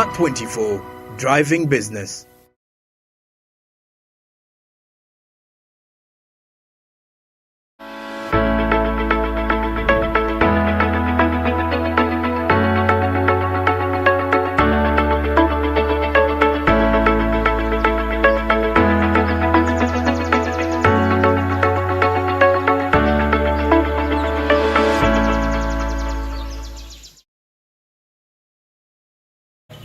Smart 24, driving business.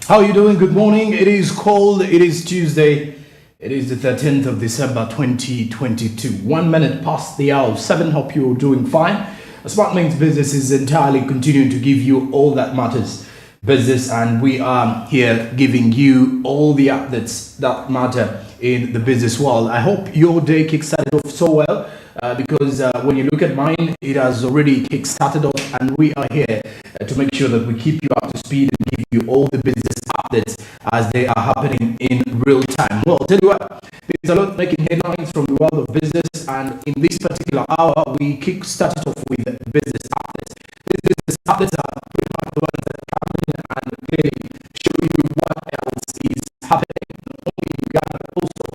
How are you doing? Good morning. It is cold. It is Tuesday. It is the 13th of December 2022. 1 minute past the hour of 7. Hope you're doing fine. Smart Means Business is entirely continuing to give you all that matters business, and we are here giving you all the updates that matter in the business world. I hope your day kick-started off so well because when you look at mine, it has already kick-started off, and we are here to make sure that we keep you up to speed and give you all the business updates as they are happening in real time. Well, I'll tell you what, there's a lot making headlines from the world of business, and in this particular hour, we kick-started off with business updates. These business updates are pretty much the ones that come in and clearly show you what else is happening, not only in Uganda, but also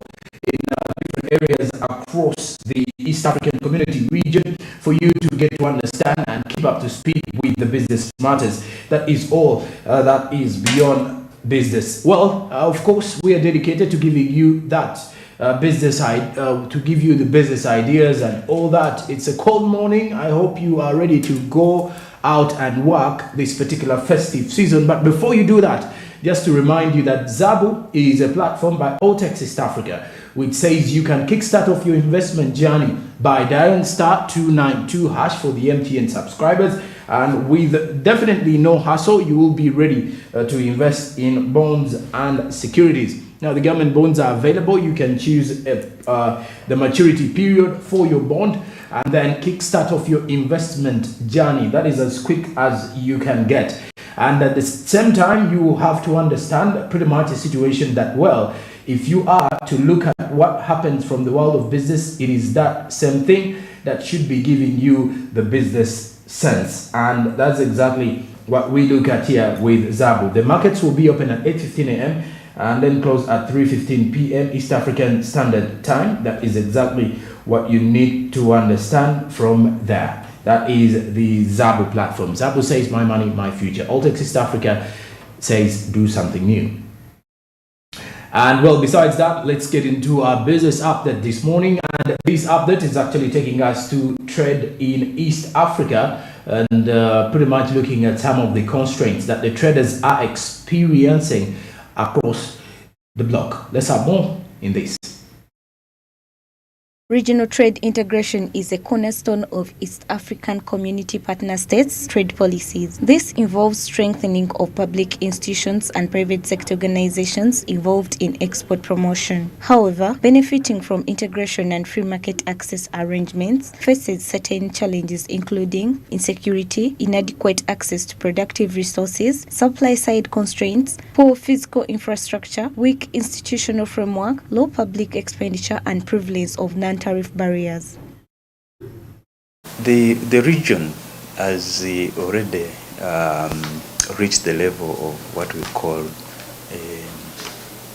in different areas across the East African Community region, for you to get to understand and keep up to speed with the business matters. That is all that is beyond business. Well, of course, we are dedicated to giving you that business side, to give you the business ideas and all that. It's a cold morning. I hope you are ready to go out and work this particular festive season. But before you do that, just to remind you that Zabu is a platform by TH-DEC East Africa, which says you can kickstart off your investment journey by dialing *292# for the MTN subscribers, and with definitely no hassle, you will be ready to invest in bonds and securities. Now, the government bonds are available. You can choose the maturity period for your bond and then kickstart off your investment journey. That is as quick as you can get. And at the same time, you have to understand pretty much a situation that, well, if you are to look at what happens from the world of business, it is that same thing that should be giving you the business sense. And that's exactly what we look at here with Zabu. The markets will be open at 8:15 a.m. and then close at 3:15 p.m. East African Standard Time. That is exactly what you need to understand from there. That is the Zabu platform. Zabu says, my money, my future. TH-DEC East Africa says, do something new. And well, besides that, let's get into our business update this morning. And this update is actually taking us to trade in East Africa and pretty much looking at some of the constraints that the traders are experiencing across the block. Let's have more in this. Regional trade integration is a cornerstone of East African Community Partner States' trade policies. This involves strengthening of public institutions and private sector organizations involved in export promotion. However, benefiting from integration and free market access arrangements faces certain challenges, including insecurity, inadequate access to productive resources, supply-side constraints, poor physical infrastructure, weak institutional framework, low public expenditure, and prevalence of non-tariff barriers. The region has already reached the level of what we call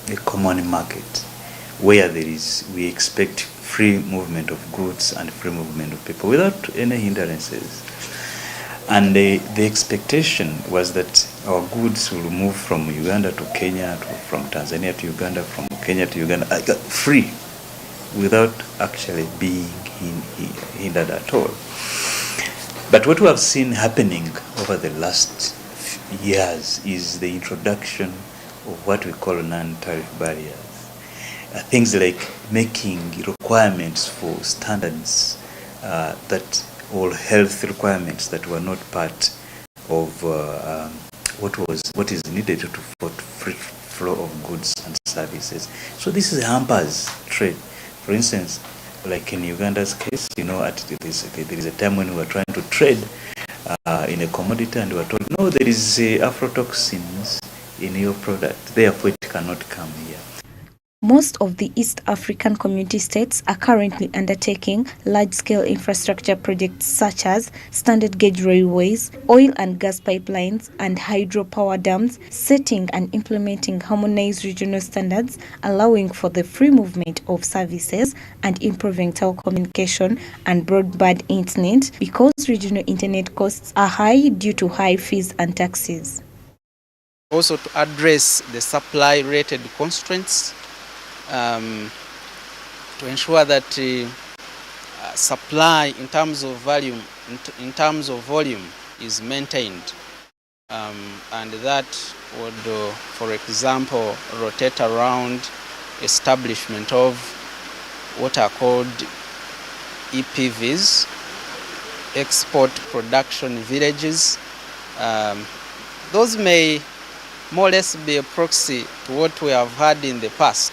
a common market, where we expect free movement of goods and free movement of people without any hindrances. And the expectation was that our goods will move from Uganda to Kenya, from Tanzania to Uganda, from Kenya to Uganda, free, without actually being hindered at all. But what we have seen happening over the last years is the introduction of what we call non-tariff barriers. Things like making requirements for standards or health requirements that were not part of what is needed to for free flow of goods and services. So this hampers trade. For instance, like in Uganda's case, there is a time when we were trying to trade in a commodity and we were told, no, there is aflatoxins in your product, therefore it cannot come here. Most of the East African community states are currently undertaking large-scale infrastructure projects such as standard gauge railways, oil and gas pipelines, and hydropower dams, setting and implementing harmonized regional standards, allowing for the free movement of services and improving telecommunication and broadband internet because regional internet costs are high due to high fees and taxes. Also to address the supply-related constraints, to ensure that supply in terms of volume, is maintained, and that would, for example, rotate around establishment of what are called EPVs, export production villages. Those may more or less be a proxy to what we have had in the past,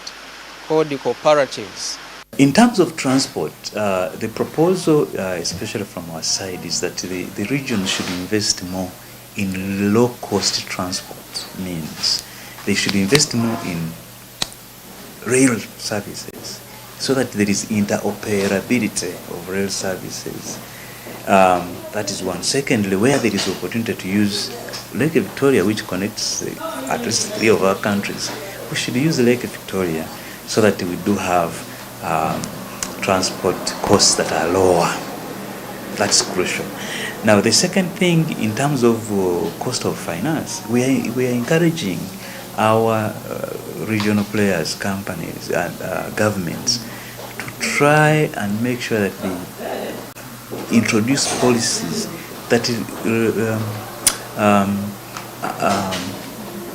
called the cooperatives. In terms of transport, the proposal, especially from our side, is that the region should invest more in low-cost transport means. They should invest more in rail services so that there is interoperability of rail services. That is one. Secondly, where there is opportunity to use Lake Victoria, which connects at least 3 of our countries, we should use Lake Victoria so that we do have transport costs that are lower. That's crucial. Now, the second thing, in terms of cost of finance, we are encouraging our regional players, companies, and governments to try and make sure that they introduce policies that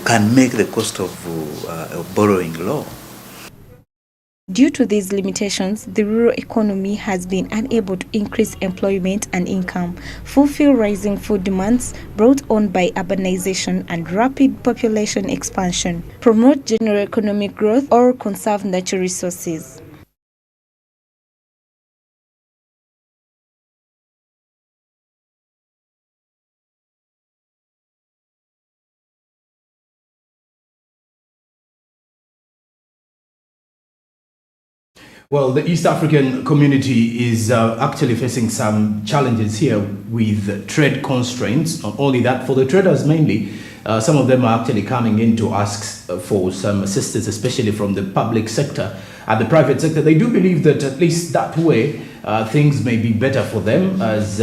can make the cost of borrowing low. Due to these limitations, the rural economy has been unable to increase employment and income, fulfill rising food demands brought on by urbanization and rapid population expansion, promote general economic growth, or conserve natural resources. Well, the East African community is actually facing some challenges here with trade constraints. Not only that, for the traders mainly, some of them are actually coming in to ask for some assistance, especially from the public sector and the private sector. They do believe that at least that way things may be better for them as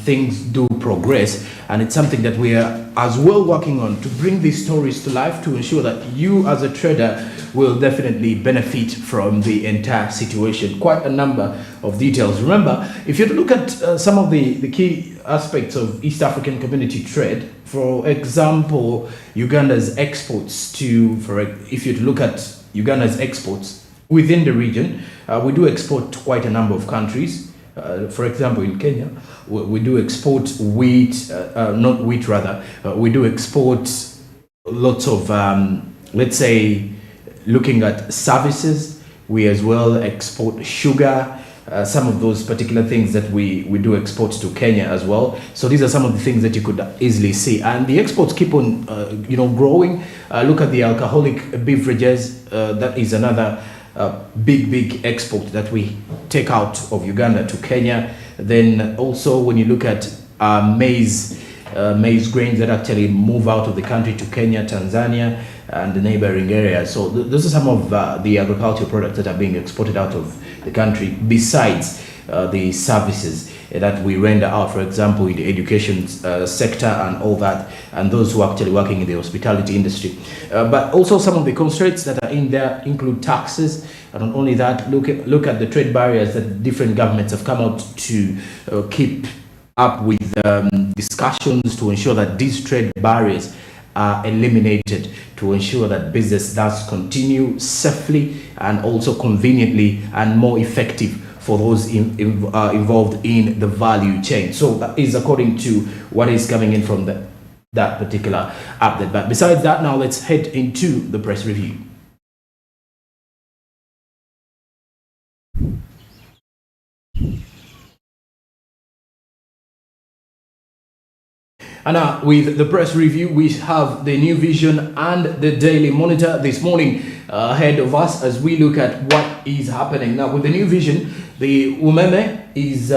things do progress. And it's something that we are as well working on to bring these stories to life to ensure that you as a trader will definitely benefit from the entire situation. Quite a number of details. Remember, if you look at some of the key aspects of East African community trade, for example, Uganda's exports if you look at Uganda's exports within the region, we do export to quite a number of countries. For example, in Kenya, we do export wheat, not wheat rather, we do export lots of, let's say, looking at services. We as well export sugar, some of those particular things that we do export to Kenya as well. So these are some of the things that you could easily see. And the exports keep on, growing. Look at the alcoholic beverages. That is another big export that we take out of Uganda to Kenya. Then also when you look at maize grains that actually move out of the country to Kenya, Tanzania, and the neighboring areas. So those are some of the agricultural products that are being exported out of the country, besides the services that we render out, for example, in the education sector and all that, and those who are actually working in the hospitality industry. But also some of the constraints that are in there include taxes, and not only that, look at the trade barriers that different governments have come out to keep up with discussions to ensure that these trade barriers are eliminated, to ensure that business does continue safely and also conveniently and more effective for those involved in the value chain. So that is according to what is coming in from that particular update. But besides that, now let's head into the press review. And with the press review, we have the New Vision and the Daily Monitor this morning ahead of us as we look at what is happening. Now, with the New Vision, the Umeme is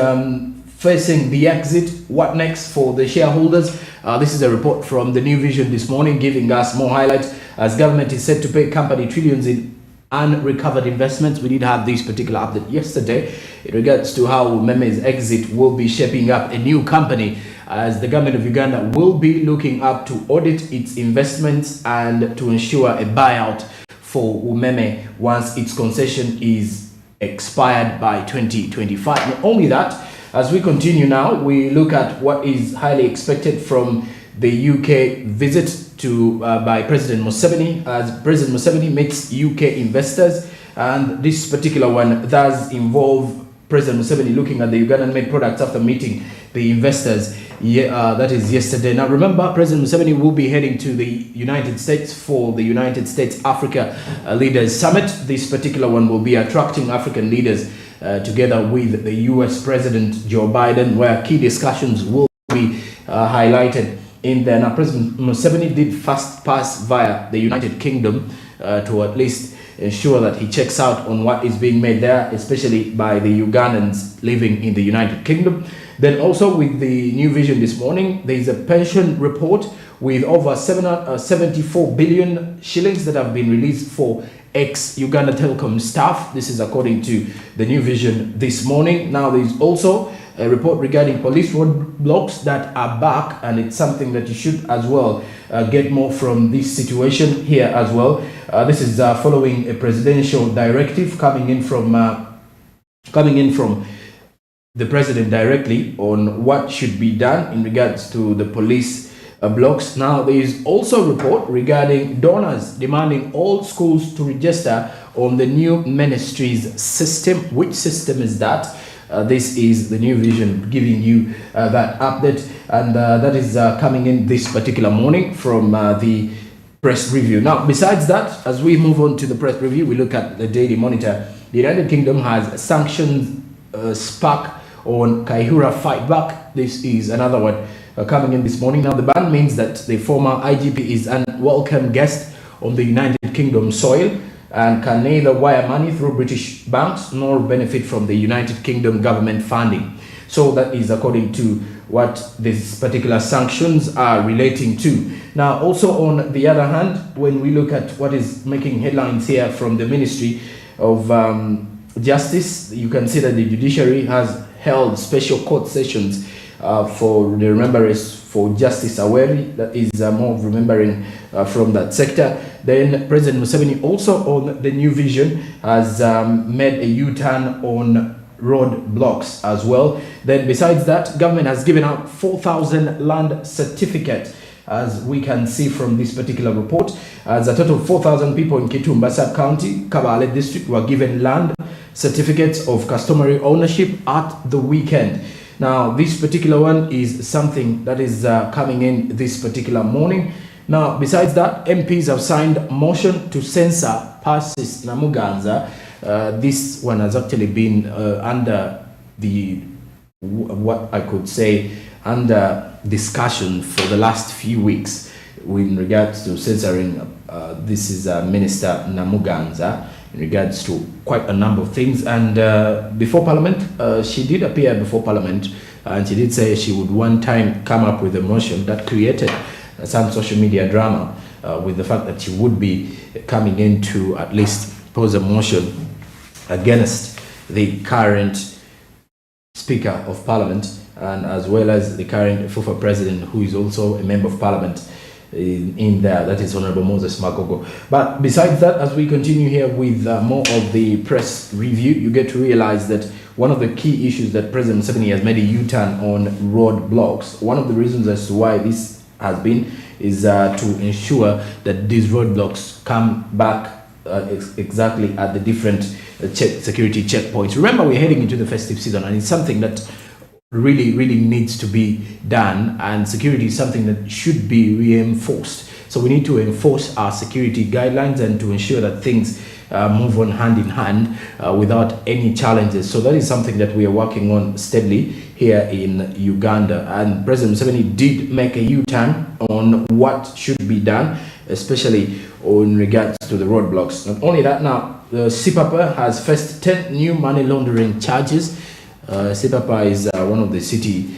facing the exit. What next for the shareholders? This is a report from the New Vision this morning giving us more highlights as government is set to pay company trillions in unrecovered investments. We did have this particular update yesterday in regards to how Umeme's exit will be shaping up a new company as the government of Uganda will be looking up to audit its investments and to ensure a buyout for Umeme once its concession is expired by 2025. Not only that, as we continue now, we look at what is highly expected from the UK visit to by President Museveni as President Museveni meets UK investors, and this particular one does involve President Museveni looking at the Ugandan-made products after meeting the investors. That is yesterday. Now remember, President Museveni will be heading to the United States for the United States Africa Leaders Summit. This particular one will be attracting African leaders together with the US President Joe Biden, where key discussions will be highlighted in there. Now, President Museveni did first pass via the United Kingdom to at least ensure that he checks out on what is being made there, especially by the Ugandans living in the United Kingdom. Then also with the New Vision this morning, there is a pension report with over 74 billion shillings that have been released for ex-Uganda Telecom staff. This is according to the New Vision this morning. Now there is also a report regarding police roadblocks that are back, and it's something that you should as well get more from this situation here as well. This is following a presidential directive coming in from the president directly on what should be done in regards to the police blocks. Now there is also a report regarding donors demanding all schools to register on the new ministries system. Which system is that? This is the New Vision giving you that update, and that is coming in this particular morning from the press review. Now, besides that, as we move on to the press review, we look at the Daily Monitor. The United Kingdom has sanctions spark on Kaihura fight back. This is another one coming in this morning. Now, the ban means that the former IGP is an unwelcome guest on the United Kingdom soil and can neither wire money through British banks nor benefit from the United Kingdom government funding. So that is according to what these particular sanctions are relating to. Now, also on the other hand, when we look at what is making headlines here from the Ministry of Justice, you can see that the judiciary has held special court sessions for the remembrance for Justice Aweri. That is more of remembering from that sector. Then President Museveni also on the New Vision has made a U-turn on road blocks as well. Then besides that, government has given out 4,000 land certificates, as we can see from this particular report, as a total of 4,000 people in Kitumba sub-county, Kabale district, were given land certificates of customary ownership at the weekend. Now, this particular one is something that is coming in this particular morning. Now, besides that, MPs have signed motion to censor Persis Namuganza. This one has actually been under the, what I could say, under discussion for the last few weeks in regards to censoring. This is Minister Namuganza in regards to quite a number of things. And before Parliament, she did appear before Parliament, and she did say she would one time come up with a motion that created some social media drama with the fact that she would be coming in to at least pose a motion against the current Speaker of Parliament, and as well as the current former President, who is also a Member of Parliament in there, that is Honorable Moses Magogo. But besides that, as we continue here with more of the press review, you get to realize that one of the key issues that President Museveni has made a U-turn on road blocks. One of the reasons as to why this has been is to ensure that these roadblocks come back exactly at the different security checkpoints. Remember, we're heading into the festive season, and it's something that really needs to be done, and security is something that should be reinforced. So we need to enforce our security guidelines and to ensure that things move on hand in hand without any challenges. So that is something that we are working on steadily here in Uganda. And President Museveni did make a U-turn on what should be done, especially in regards to the roadblocks. Not only that, now the CPAPA has faced 10 new money laundering charges. CPAPA is one of the city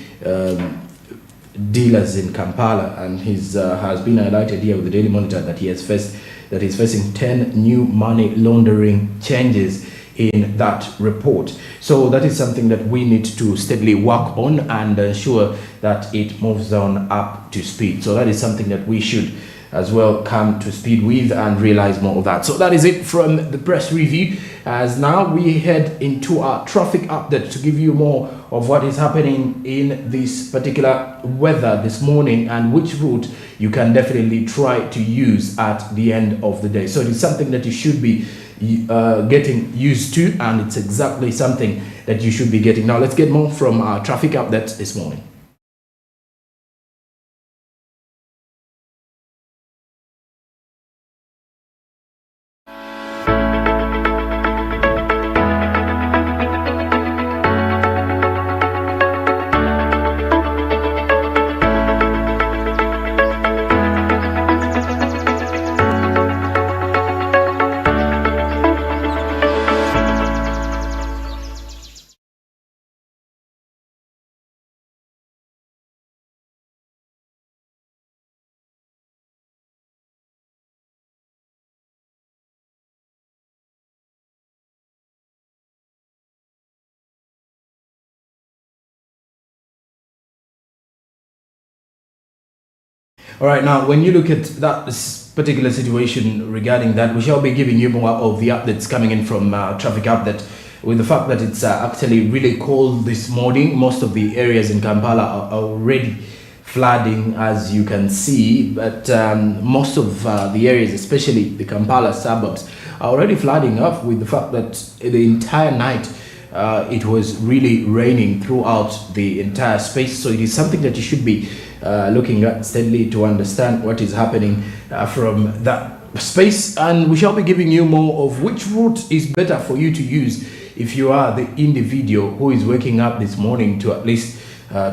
dealers in Kampala, and has been highlighted here with the Daily Monitor that he's facing 10 new money laundering changes in that report. So that is something that we need to steadily work on and ensure that it moves on up to speed. So that is something that we should as well come to speed with and realize more of that. So that is it from the press review, as now we head into our traffic update to give you more of what is happening in this particular weather this morning and which route you can definitely try to use at the end of the day. So it is something that you should be getting used to, and it's exactly something that you should be getting. Now let's get more from our traffic update this morning. All right, now when you look at this particular situation regarding that, we shall be giving you more of the updates coming in from traffic update, with the fact that it's actually really cold this morning. Most of the areas in Kampala are already flooding, as you can see, but most of the areas, especially the Kampala suburbs, are already flooding off, with the fact that the entire night it was really raining throughout the entire space. So it is something that you should be looking at steadily to understand what is happening from that space, and we shall be giving you more of which route is better for you to use if you are the individual who is waking up this morning to at least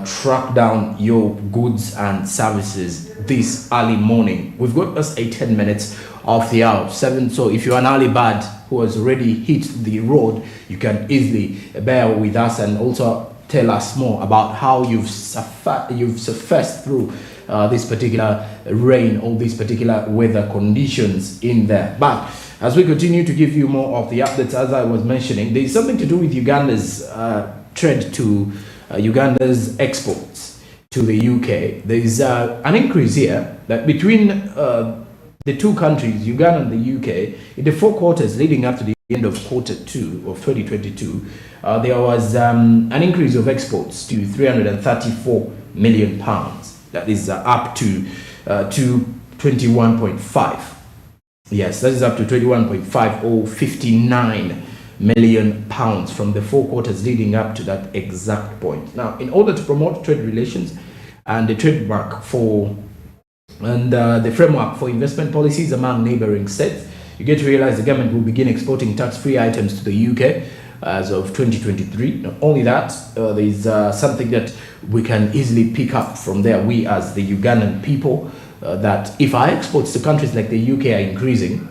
track down your goods and services this early morning. We've got us 10 minutes of the hour 7, so if you're an early bird who has already hit the road, you can easily bear with us and also tell us more about how you've surfaced through this particular rain or these particular weather conditions in there. But as we continue to give you more of the updates, as I was mentioning, there is something to do with Uganda's trade to Uganda's exports to the UK. There is an increase here that between the two countries, Uganda and the UK, in the 4 quarters leading up to the end of quarter 2 of 2022, there was an increase of exports to 334 million pounds. That is up to 21.5. Yes, that is up to 21.5 or 59 million pounds from the 4 quarters leading up to that exact point. Now, in order to promote trade relations and the trademark for the framework for investment policies among neighboring states, you get to realize the government will begin exporting tax-free items to the UK as of 2023. Not only that, there is something that we can easily pick up from there, we as the Ugandan people, that if our exports to countries like the UK are increasing,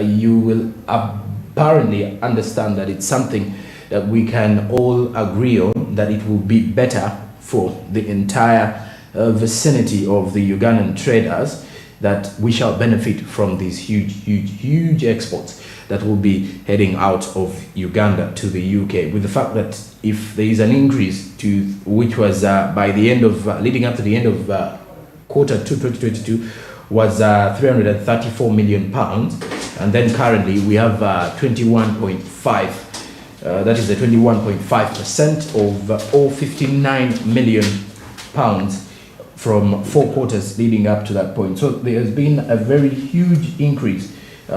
you will apparently understand that it's something that we can all agree on, that it will be better for the entire vicinity of the Ugandan traders, that we shall benefit from these huge exports that will be heading out of Uganda to the UK, with the fact that if there is an increase to which was by the end of leading up to the end of quarter 2 2022 was 334 million pounds, and then currently we have 21.5 that is the 21.5% of all 59 million pounds from 4 quarters leading up to that point. So there has been a very huge increase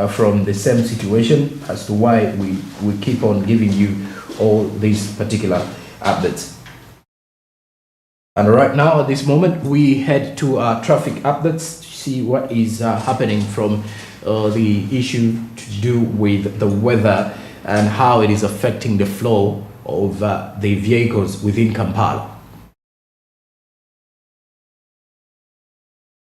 from the same situation, as to why we keep on giving you all these particular updates. And right now, at this moment, we head to our traffic updates to see what is happening from the issue to do with the weather and how it is affecting the flow of the vehicles within Kampala.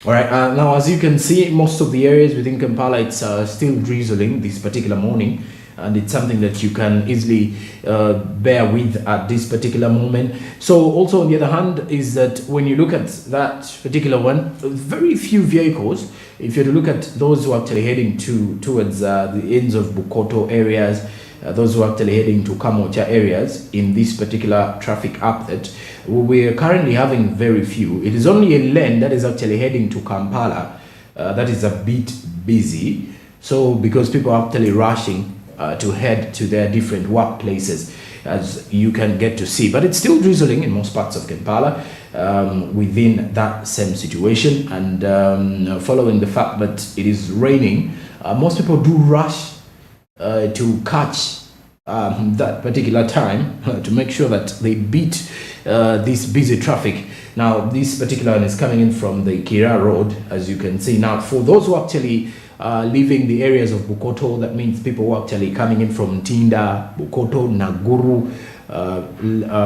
All right, now as you can see, most of the areas within Kampala, it's still drizzling this particular morning, and it's something that you can easily bear with at this particular moment. So also on the other hand is that when you look at that particular one, very few vehicles, if you look at those who are actually heading towards the ends of Bukoto areas, those who are actually heading to Kamocha areas in this particular traffic update, we're currently having very few. It is only a lane that is actually heading to Kampala that is a bit busy. So because people are actually rushing to head to their different workplaces, as you can get to see. But it's still drizzling in most parts of Kampala within that same situation. And following the fact that it is raining, most people do rush to catch that particular time to make sure that they beat this busy traffic. Now, this particular one is coming in from the Kira Road, as you can see. Now, for those who actually leaving the areas of Bukoto, that means people who are actually coming in from Tinda, Bukoto, Naguru,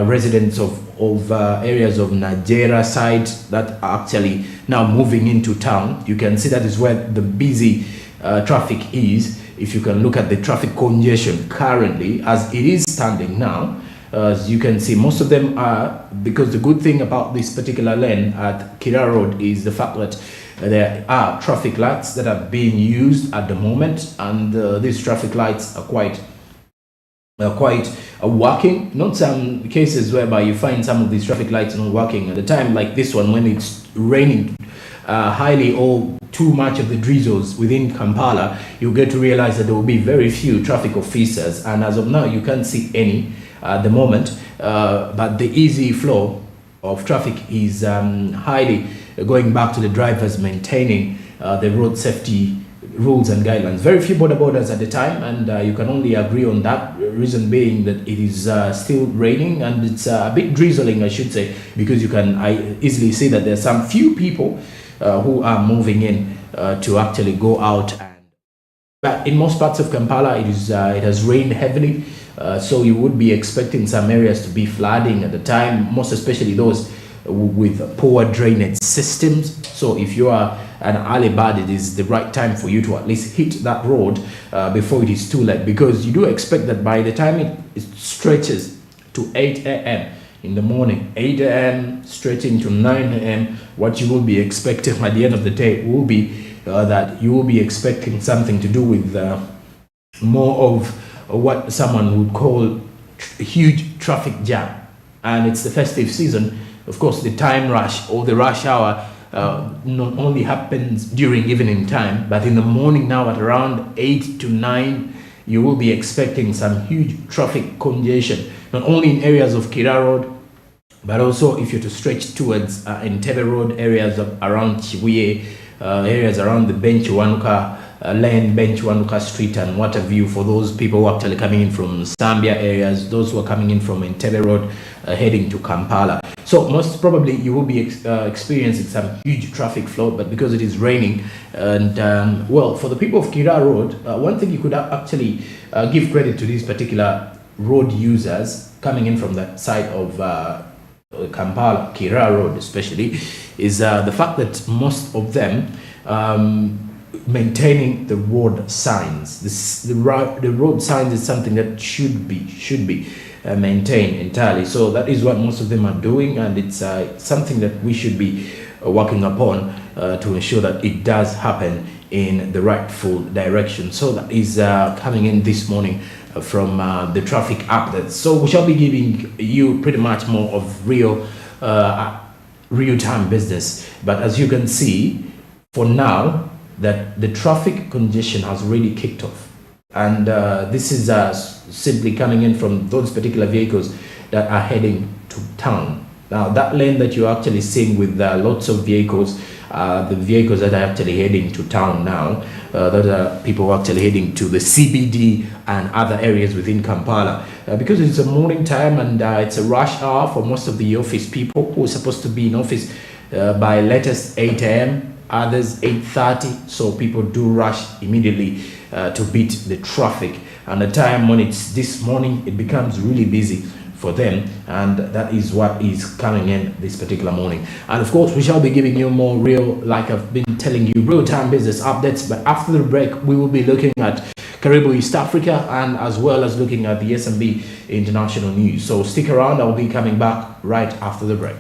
residents of areas of Nigeria side that are actually now moving into town. You can see that is where the busy traffic is. If you can look at the traffic congestion currently as it is standing now, as you can see, most of them are, because the good thing about this particular lane at Kira Road is the fact that there are traffic lights that are being used at the moment, and these traffic lights are quite working. Not some cases whereby you find some of these traffic lights not working at a time like this one when it's raining highly or too much of the drizzles within Kampala. You get to realize that there will be very few traffic officers, and as of now you can't see any at the moment, but the easy flow of traffic is highly going back to the drivers maintaining the road safety rules and guidelines. Very few border borders at the time, and you can only agree on that, reason being that it is still raining and it's a bit drizzling, I should say, because you can easily see that there's some few people who are moving in to actually go out. But in most parts of Kampala, it has rained heavily, so you would be expecting some areas to be flooding at the time, most especially those with poor drainage systems. So if you are an early bird, it is the right time for you to at least hit that road before it is too late, because you do expect that by the time it stretches to 8 a.m. in the morning, 8 a.m. stretching to 9 a.m., what you will be expecting at the end of the day will be that you will be expecting something to do with more of what someone would call a huge traffic jam. And it's the festive season. Of course, the time rush or the rush hour not only happens during evening time, but in the morning now at around 8 to 9, you will be expecting some huge traffic congestion, not only in areas of Kira Road, but also if you're to stretch towards Entebbe Road, areas around Chibuye, areas around the Benchwanuka lane, Benchwanuka Street and Waterview, for those people who are actually coming in from Zambia areas, those who are coming in from Entebbe Road heading to Kampala. So most probably you will be experiencing some huge traffic flow, but because it is raining, and well, for the people of Kira Road, one thing you could actually give credit to these particular road users coming in from the side of Kampala, Kira Road especially, is the fact that most of them maintaining the road signs. The road signs is something that should be maintained entirely. So that is what most of them are doing, and it's something that we should be working upon to ensure that it does happen in the rightful direction. So that is coming in this morning from the traffic updates. So we shall be giving you pretty much more of real-time business. But as you can see, for now, that the traffic congestion has really kicked off. And this is simply coming in from those particular vehicles that are heading to town. Now, that lane that you're actually seeing with lots of vehicles, the vehicles that are actually heading to town now, those are people who are actually heading to the CBD and other areas within Kampala. Because it's a morning time and it's a rush hour for most of the office people who are supposed to be in office by latest 8 a.m. others 8:30. So people do rush immediately to beat the traffic. And the time when it's this morning, it becomes really busy for them, and that is what is coming in this particular morning. And of course, we shall be giving you more real, like I've been telling you, real-time business updates. But after the break, we will be looking at Caribou East Africa, and as well as looking at the SMB international news. So stick around, I'll be coming back right after the break.